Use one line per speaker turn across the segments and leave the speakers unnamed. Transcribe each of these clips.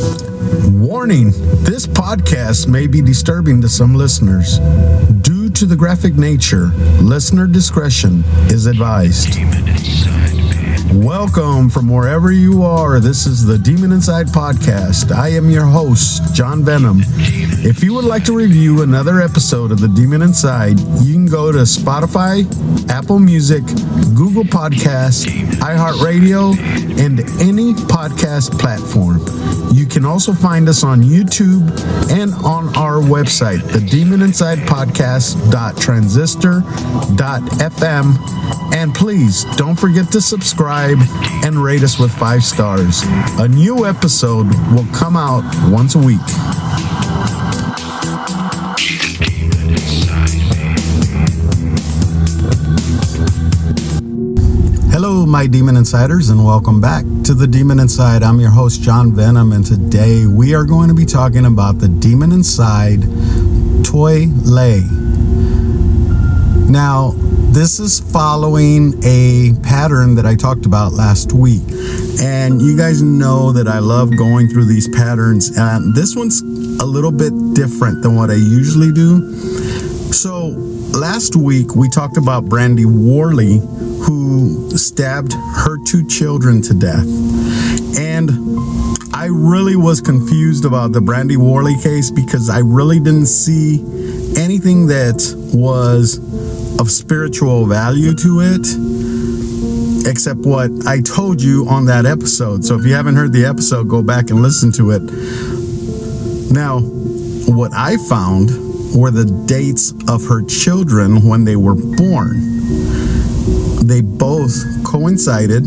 Warning, this podcast may be disturbing to some listeners. Due to the graphic nature, listener discretion is advised. Welcome from wherever you are. This is the Demon Inside Podcast. I am your host, John Venom. If you would like to review another episode of the Demon Inside, you can go to Spotify, Apple Music, Google Podcasts, iHeartRadio, and any podcast platform. You can also find us on YouTube and on our website, thedemoninside.podcast.transistor.fm. And please don't forget to subscribe and rate us with 5 stars. A new episode will come out once a week. Hello, my Demon Insiders, and welcome back to the Demon Inside. I'm your host, John Venom, and today we are going to be talking about the Demon Inside, Thuy. Now, this is following a pattern that I talked about last week, and you guys know that I love going through these patterns, and this one's a little bit different than what I usually do. So, last week we talked about Brandy Worley, who stabbed her 2 children to death. And I really was confused about the Brandy Worley case because I really didn't see anything that was of spiritual value to it, except what I told you on that episode. So if you haven't heard the episode, go back and listen to it. Now, what I found were the dates of her children when they were born. They both coincided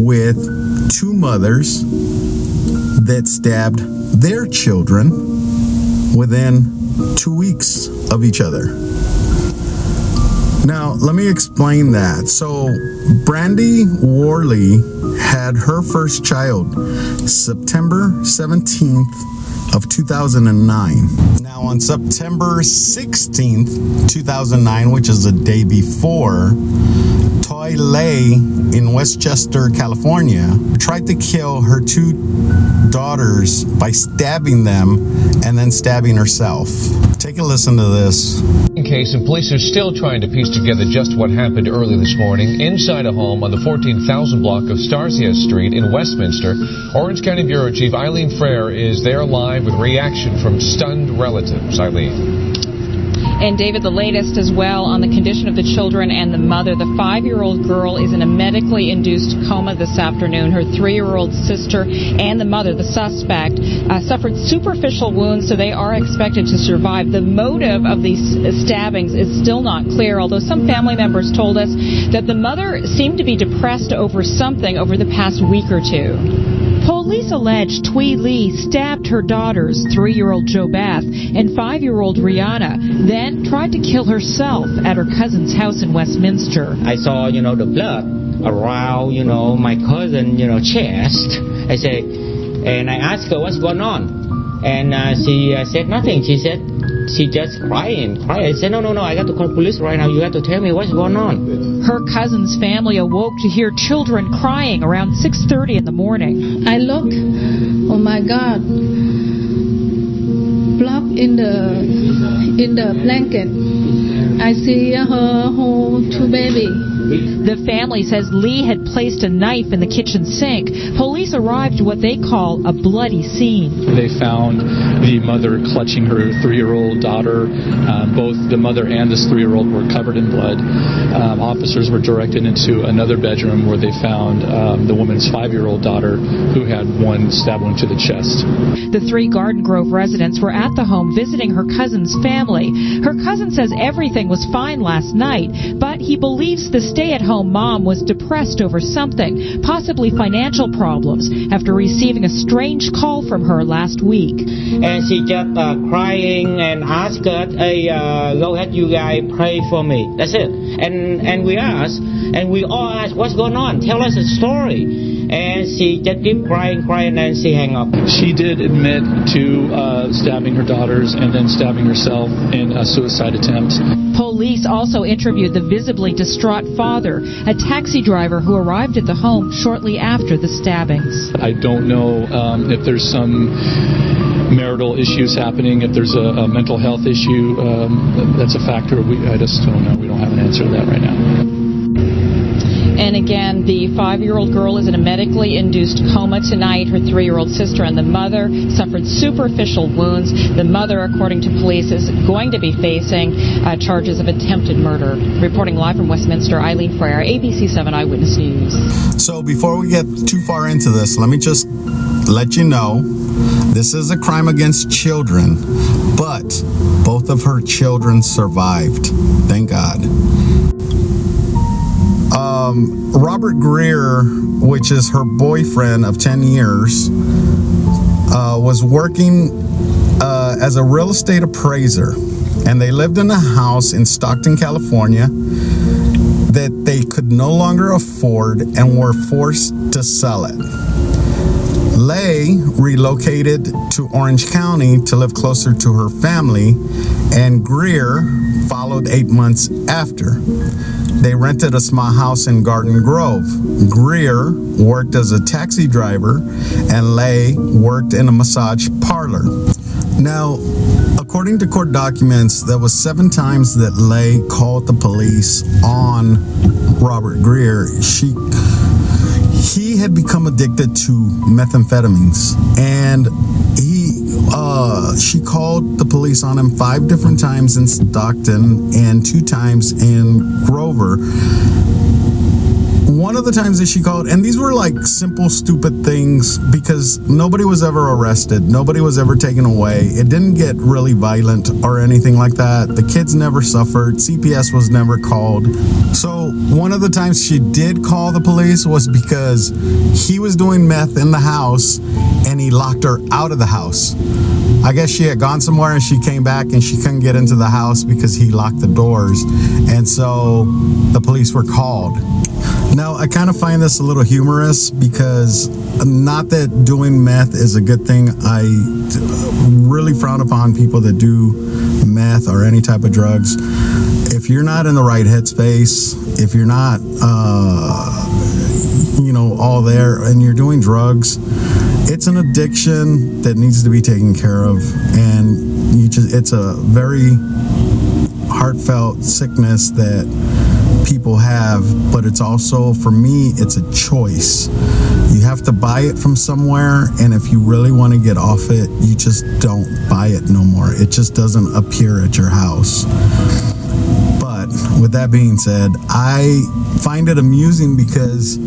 with 2 mothers that stabbed their children within 2 weeks of each other. Now, let me explain that. So, Brandy Worley had her first child September 17th of 2009. Now, on September 16th, 2009, which is the day before, Thuy in Westchester, California, tried to kill her 2 daughters by stabbing them and then stabbing herself. Take a listen to this.
Case, and police are still trying to piece together just what happened early this morning inside a home on the 14,000 block of Starcia Street in Westminster. Orange County Bureau Chief Eileen Frere is there live with reaction from stunned relatives. Eileen.
And David, the latest as well on the condition of the children and the mother. The 5-year-old girl is in a medically induced coma this afternoon. Her 3-year-old sister and the mother, the suspect, suffered superficial wounds, so they are expected to survive. The motive of these stabbings is still not clear, although some family members told us that the mother seemed to be depressed over something over the past week or 2. Police allege Thuy stabbed her daughters, 3-year-old Jo Beth and 5-year-old Rihanna, then tried to kill herself at her cousin's house in Westminster.
I saw, the blood around, my cousin, chest. I said, and I asked her what's going on. And she said nothing. She said she just crying. I said, no, I got to call police right now. You have to tell me what's going on.
Her cousin's family awoke to hear children crying around 6:30 in the morning.
I look, oh my God, blood in the blanket. I see her whole 2 babies.
The family says Lee had placed a knife in the kitchen sink. Police arrived at what they call a bloody scene.
They found the mother clutching her 3-year-old daughter. Both the mother and this 3-year-old were covered in blood. Officers were directed into another bedroom where they found the woman's 5-year-old daughter, who had 1 stab wound to the chest.
The 3 Garden Grove residents were at the home visiting her cousin's family. Her cousin says everything was fine last night, but he believes the stay-at-home mom was depressed over something, possibly financial problems, after receiving a strange call from her last week.
And she just crying and asked God, hey, go ahead, you guys pray for me. That's it. And we asked, and we all asked, what's going on? Tell us a story. And she just kept crying, and she hung up.
She did admit to stabbing her daughters and then stabbing herself in a suicide attempt.
Police also interviewed the visibly distraught father, a taxi driver who arrived at the home shortly after the stabbings.
I don't know if there's some marital issues happening, if there's a mental health issue that's a factor. I just don't know. We don't have an answer to that right now.
And again, the 5-year-old girl is in a medically induced coma tonight. Her 3-year-old sister and the mother suffered superficial wounds. The mother, according to police, is going to be facing charges of attempted murder. Reporting live from Westminster, Eileen Frere, ABC 7 Eyewitness News.
So before we get too far into this, let me just let you know, this is a crime against children, but both of her children survived. Thank God. Robert Greer, which is her boyfriend of 10 years, was working as a real estate appraiser, and they lived in a house in Stockton, California that they could no longer afford and were forced to sell it. Lay relocated to Orange County to live closer to her family, and Greer followed 8 months after. They rented a small house in Garden Grove. Greer worked as a taxi driver, and Lay worked in a massage parlor. Now, according to court documents, there was 7 times that Lay called the police on Robert Greer. He had become addicted to methamphetamines, and she called the police on him 5 different times in Stockton and 2 times in Grover. One of the times that she called, and these were like simple, stupid things because nobody was ever arrested. Nobody was ever taken away. It didn't get really violent or anything like that. The kids never suffered. CPS was never called. So one of the times she did call the police was because he was doing meth in the house and he locked her out of the house. I guess she had gone somewhere and she came back and she couldn't get into the house because he locked the doors. And so the police were called. Now, I kind of find this a little humorous because not that doing meth is a good thing. I really frown upon people that do meth or any type of drugs. If you're not in the right headspace, if you're not, all there and you're doing drugs, it's an addiction that needs to be taken care of. And it's a very heartfelt sickness that people have, but it's also, for me, it's a choice. You have to buy it from somewhere, and if you really want to get off it, you just don't buy it no more. It just doesn't appear at your house. But with that being said, I find it amusing because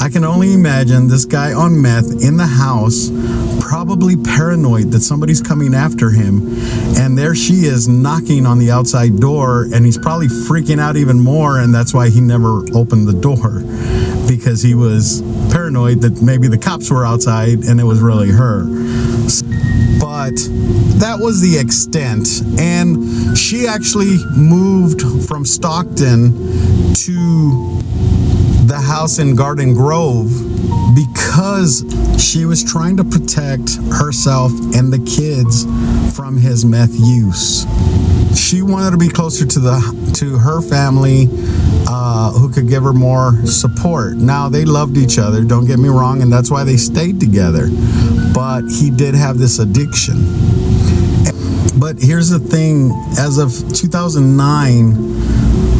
I can only imagine this guy on meth in the house, probably paranoid that somebody's coming after him, and there she is knocking on the outside door, and he's probably freaking out even more, and that's why he never opened the door, because he was paranoid that maybe the cops were outside and it was really her. But that was the extent, and she actually moved from Stockton to the house in Garden Grove because she was trying to protect herself and the kids from his meth use. She wanted to be closer to her family, who could give her more support. Now, they loved each other, don't get me wrong, and that's why they stayed together. But he did have this addiction. But here's the thing, as of 2009,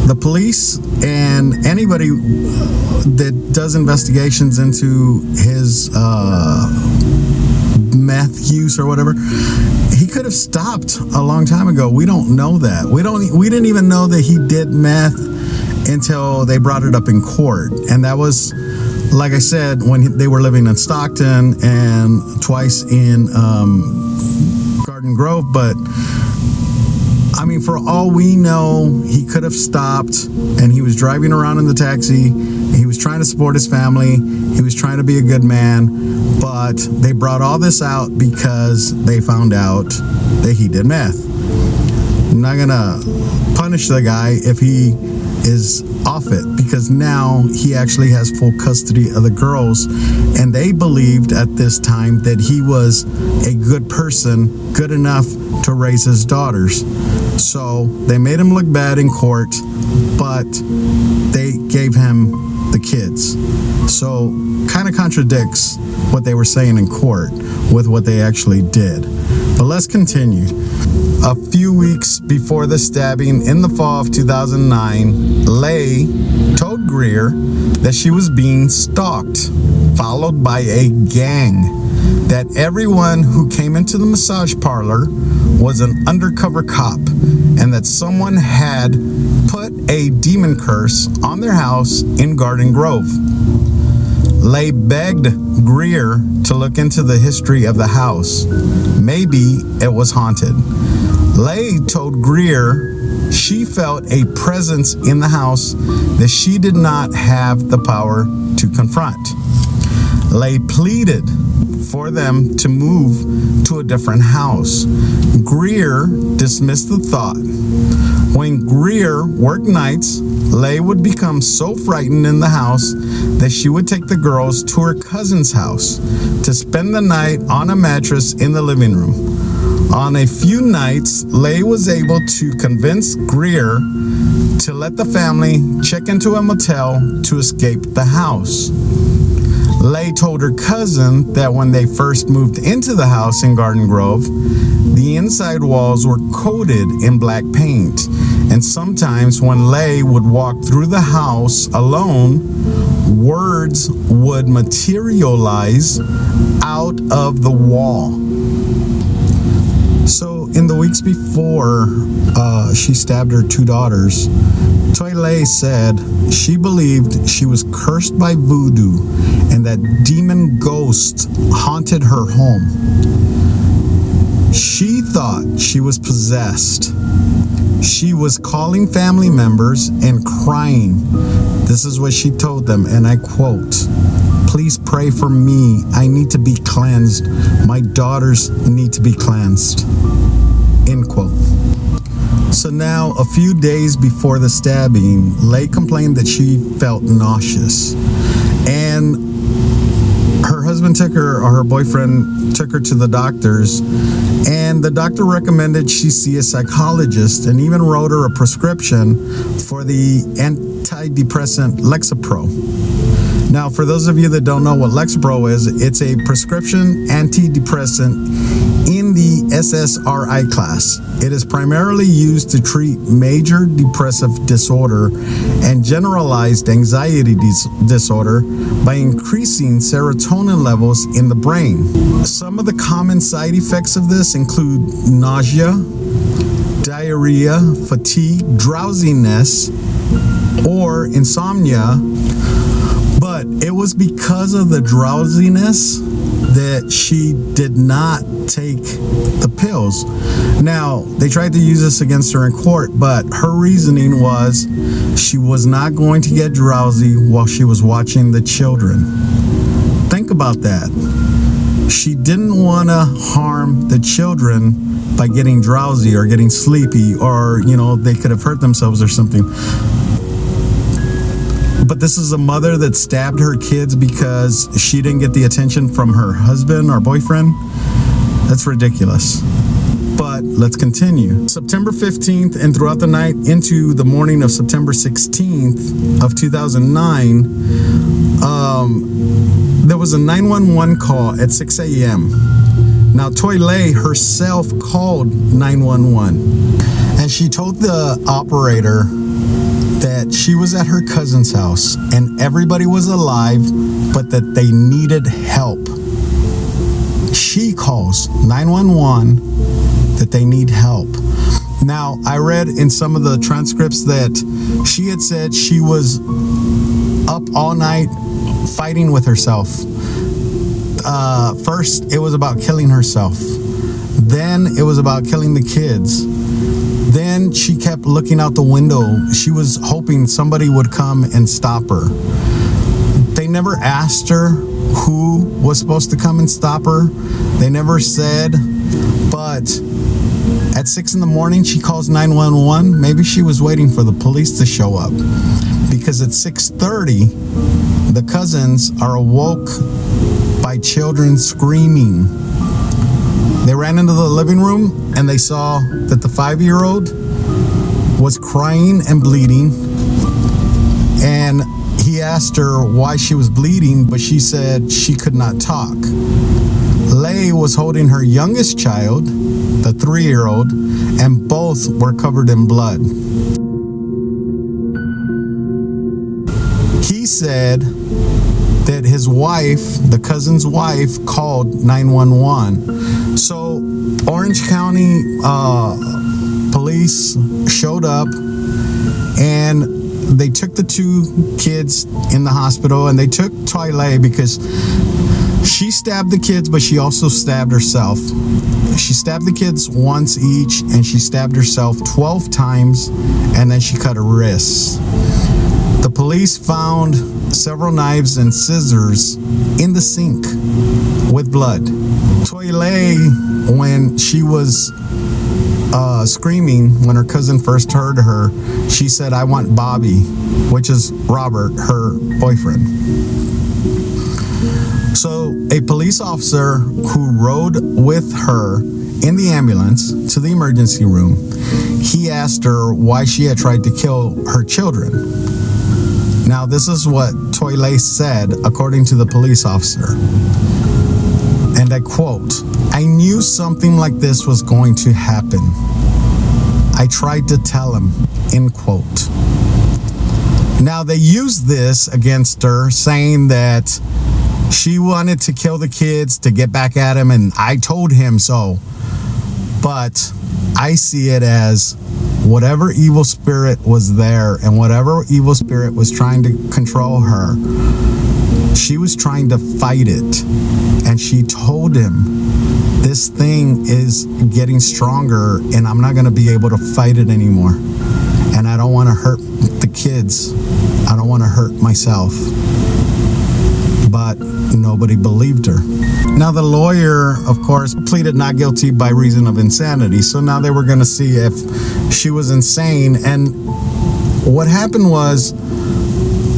the police and anybody that does investigations into his meth use or whatever, he could have stopped a long time ago. We don't know that. We didn't even know that he did meth until they brought it up in court. And that was, like I said, when they were living in Stockton and twice in Garden Grove. But I mean, for all we know, he could have stopped, and he was driving around in the taxi. He was trying to support his family. He was trying to be a good man, but they brought all this out because they found out that he did meth. I'm not gonna punish the guy if he is off it, because now he actually has full custody of the girls, and they believed at this time that he was a good person, good enough to raise his daughters. So they made him look bad in court, but they gave him the kids. So kind of contradicts what they were saying in court with what they actually did. But let's continue. A few weeks before the stabbing in the fall of 2009, Lay told Greer that she was being stalked, followed by a gang, that everyone who came into the massage parlor was an undercover cop, and that someone had put a demon curse on their house in Garden Grove. Lay begged Greer to look into the history of the house. Maybe it was haunted. Lay told Greer she felt a presence in the house that she did not have the power to confront. Lay pleaded for them to move to a different house. Greer dismissed the thought. When Greer worked nights, Lay would become so frightened in the house that she would take the girls to her cousin's house to spend the night on a mattress in the living room. On a few nights, Lay was able to convince Greer to let the family check into a motel to escape the house. Lay told her cousin that when they first moved into the house in Garden Grove, the inside walls were coated in black paint, and sometimes when Lay would walk through the house alone, words would materialize out of the wall. So in the weeks before she stabbed her two daughters, Thuy Lay said she believed she was cursed by voodoo and that demon ghosts haunted her home. She thought she was possessed. She was calling family members and crying. This is what she told them, and I quote, "Please pray for me. I need to be cleansed. My daughters need to be cleansed." End quote. So now, a few days before the stabbing, Lay complained that she felt nauseous. And her husband took her, or her boyfriend took her to the doctors, and the doctor recommended she see a psychologist and even wrote her a prescription for the antidepressant Lexapro. Now, for those of you that don't know what Lexapro is, it's a prescription antidepressant in the SSRI class. It is primarily used to treat major depressive disorder and generalized anxiety disorder by increasing serotonin levels in the brain. Some of the common side effects of this include nausea, diarrhea, fatigue, drowsiness, or insomnia. But it was because of the drowsiness that she did not take the pills. Now, they tried to use this against her in court, but her reasoning was she was not going to get drowsy while she was watching the children. Think about that. She didn't want to harm the children by getting drowsy or getting sleepy, or, they could have hurt themselves or something. But this is a mother that stabbed her kids because she didn't get the attention from her husband or boyfriend. That's ridiculous. But let's continue. September 15th and throughout the night into the morning of September 16th of 2009, there was a 911 call at 6 a.m. Now, Thuy Lay herself called 911, and she told the operator that she was at her cousin's house and everybody was alive, but that they needed help. She calls 911 that they need help. Now, I read in some of the transcripts that she had said she was up all night fighting with herself. First, it was about killing herself. Then it was about killing the kids. Then she kept looking out the window. She was hoping somebody would come and stop her. They never asked her who was supposed to come and stop her. They never said. But at 6 in the morning, she calls 911. Maybe she was waiting for the police to show up. Because at 6:30, the cousins are awoke by children screaming. They ran into the living room and they saw that the 5-year-old was crying and bleeding, and he asked her why she was bleeding, but she said she could not talk. Lay was holding her youngest child, the 3-year-old, and both were covered in blood. He said that his wife, the cousin's wife, called 911. So Orange County police showed up, and they took the 2 kids in the hospital, and they took Thuy because she stabbed the kids, but she also stabbed herself. She stabbed the kids once each, and she stabbed herself 12 times, and then she cut her wrists. The police found several knives and scissors in the sink with blood. Thuy, when she was screaming, when her cousin first heard her, she said, "I want Bobby," which is Robert, her boyfriend. So a police officer who rode with her in the ambulance to the emergency room, he asked her why she had tried to kill her children. Now, this is what Thuy said, according to the police officer. And I quote, "I knew something like this was going to happen. I tried to tell him," end quote. Now, they used this against her, saying that she wanted to kill the kids to get back at him, and I told him so. But I see it as whatever evil spirit was there, and whatever evil spirit was trying to control her, she was trying to fight it. And she told him, "This thing is getting stronger, and I'm not going to be able to fight it anymore. And I don't want to hurt the kids. I don't want to hurt myself." But nobody believed her. Now, the lawyer, of course, pleaded not guilty by reason of insanity. So now they were going to see if she was insane. And what happened was,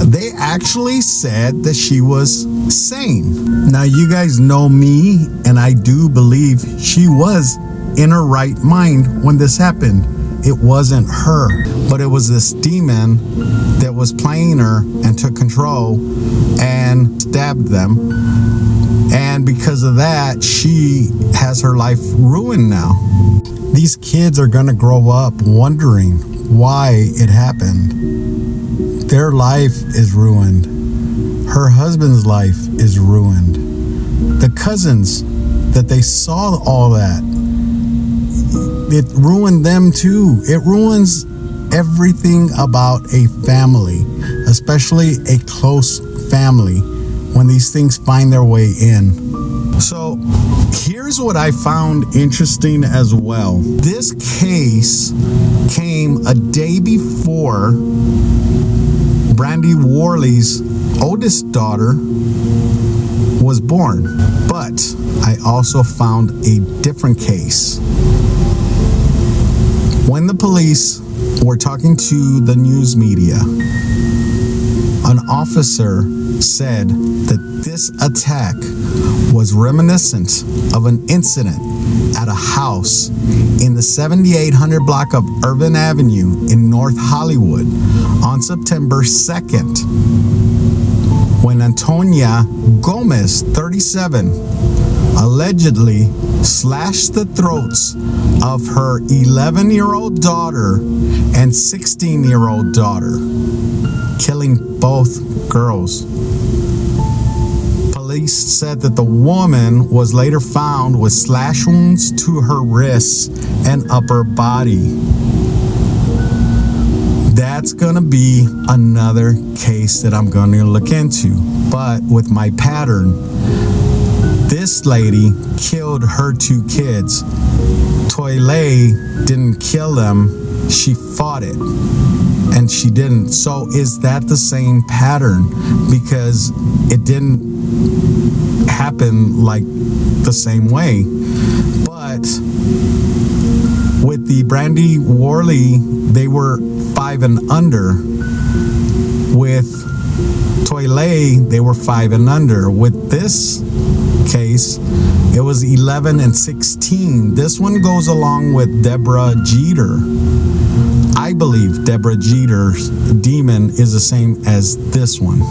they actually said that she was sane. Now, you guys know me, and I do believe she was in her right mind when this happened. It wasn't her, but it was this demon that was playing her and took control and stabbed them. And because of that, she has her life ruined now. These kids are going to grow up wondering why it happened. Their life is ruined. Her husband's life is ruined. The cousins that they saw all that, it ruined them too. It ruins everything about a family, especially a close family, when these things find their way in. So here's what I found interesting as well. This case came a day before Brandy Worley's oldest daughter was born. But I also found a different case. When the police were talking to the news media, an officer said that this attack was reminiscent of an incident at a house in the 7800 block of Irvin Avenue in North Hollywood on September 2nd, when Antonia Gomez, 37, allegedly slashed the throats of her 11-year-old daughter and 16-year-old daughter, killing both girls. Police said that the woman was later found with slash wounds to her wrists and upper body. That's gonna be another case that I'm gonna look into. But with my pattern, this lady killed her 2 kids. Thuy didn't kill them, she fought it. And she didn't. So is that the same pattern? Because it didn't happen like the same way. But with the Brandy Worley, they were 5 and under. With Thuy, they were 5 and under. With this case, it was 11 and 16. This one goes along with Deborah Jeter. I believe Deborah Jeter's demon is the same as this one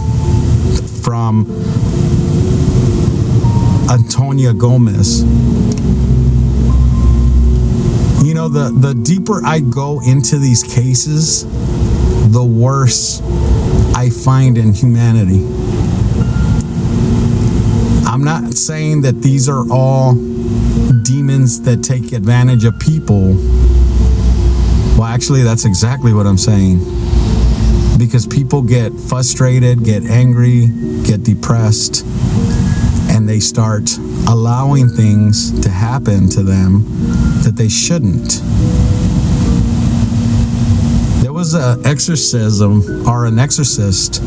from Antonia Gomez. You know, the deeper I go into these cases, the worse I find in humanity. I'm not saying that these are all demons that take advantage of people. Well, actually, that's exactly what I'm saying. Because people get frustrated, get angry, get depressed, and they start allowing things to happen to them that they shouldn't. There was an exorcism or an exorcist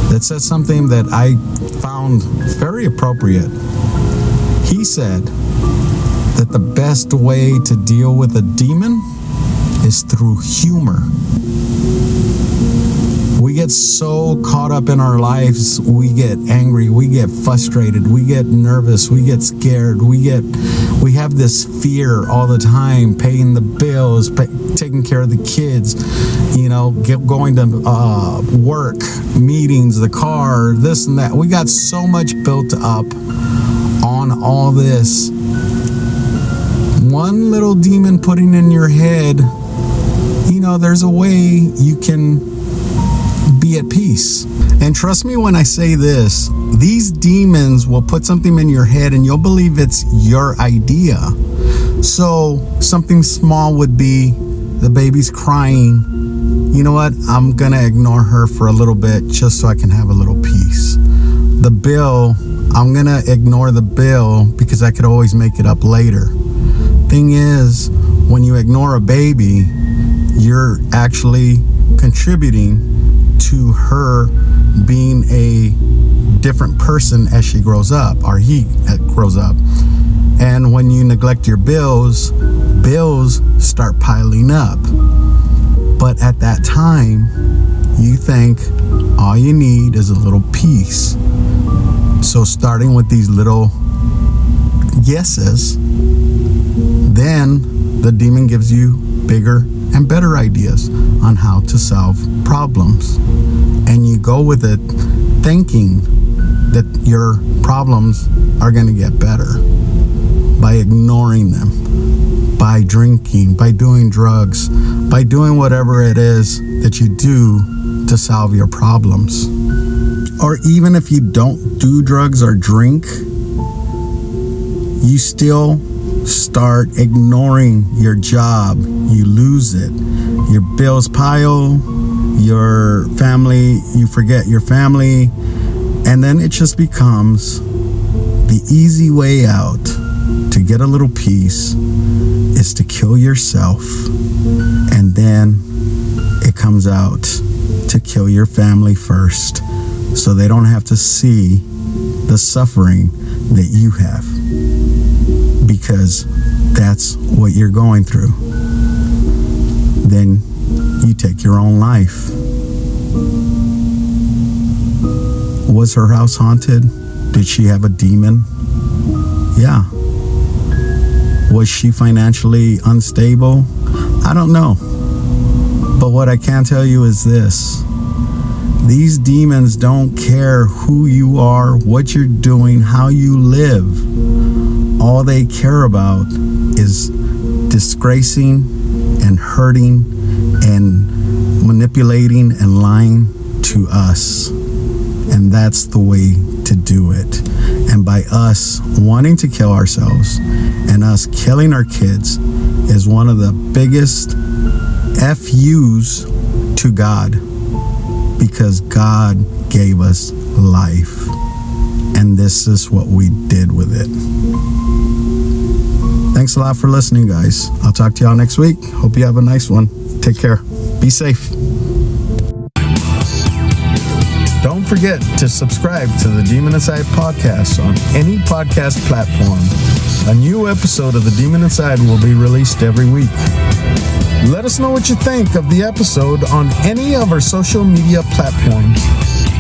that said something that I found very appropriate. He said that the best way to deal with a demon is through humor. We get so caught up in our lives, we get angry, we get frustrated, we get nervous, we get scared, we have this fear all the time, paying the bills, taking care of the kids, going to work, meetings, the car, this and that. We got so much built up on all this. One little demon putting in your head, there's a way you can be at peace. And trust me when I say this, these demons will put something in your head and you'll believe it's your idea. So something small would be the baby's crying. You know what? I'm gonna ignore her for a little bit just so I can have a little peace. The bill, I'm gonna ignore the bill because I could always make it up later. Thing is, when you ignore a baby, you're actually contributing to her being a different person as she grows up, or he grows up. And when you neglect your bills start piling up. But at that time, you think all you need is a little peace. So starting with these little yeses, then the demon gives you bigger and better ideas on how to solve problems. And you go with it thinking that your problems are going to get better by ignoring them, by drinking, by doing drugs, by doing whatever it is that you do to solve your problems. Or even if you don't do drugs or drink, you still start ignoring your job. You lose it. Your bills pile, your family, you forget your family, and then it just becomes the easy way out to get a little peace is to kill yourself, and then it comes out to kill your family first so they don't have to see the suffering that you have, because that's what you're going through. Then you take your own life. Was her house haunted? Did she have a demon? Yeah. Was she financially unstable? I don't know. But what I can tell you is this. These demons don't care who you are, what you're doing, how you live. All they care about is disgracing and hurting and manipulating and lying to us. And that's the way to do it. And by us wanting to kill ourselves and us killing our kids is one of the biggest FUs to God, because God gave us life. And this is what we did with it. Thanks a lot for listening, guys. I'll talk to y'all next week. Hope you have a nice one. Take care. Be safe. Don't forget to subscribe to the Demon Inside podcast on any podcast platform. A new episode of the Demon Inside will be released every week. Let us know what you think of the episode on any of our social media platforms.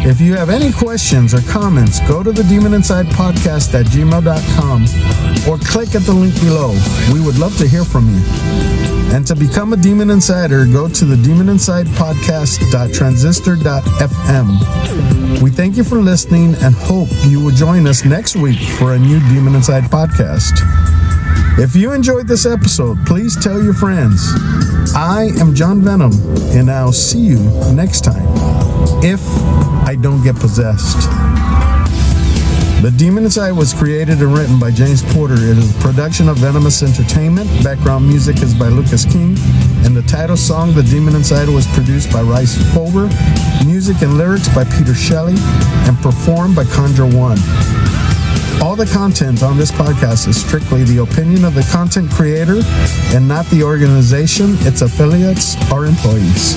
If you have any questions or comments, go to the Demon Inside Podcast at gmail.com or click at the link below. We would love to hear from you. And to become a Demon Insider, go to the demoninsidepodcast.transistor.fm. We thank you for listening and hope you will join us next week for a new Demon Inside podcast. If you enjoyed this episode, please tell your friends. I am John Venom, and I'll see you next time, if I don't get possessed. The Demon Inside was created and written by James Porter. It is a production of Venomous Entertainment. Background music is by Lucas King. And the title song, The Demon Inside, was produced by Rice Fulber. Music and lyrics by Peter Shelley. And performed by Conjure One. All the content on this podcast is strictly the opinion of the content creator and not the organization, its affiliates, or employees.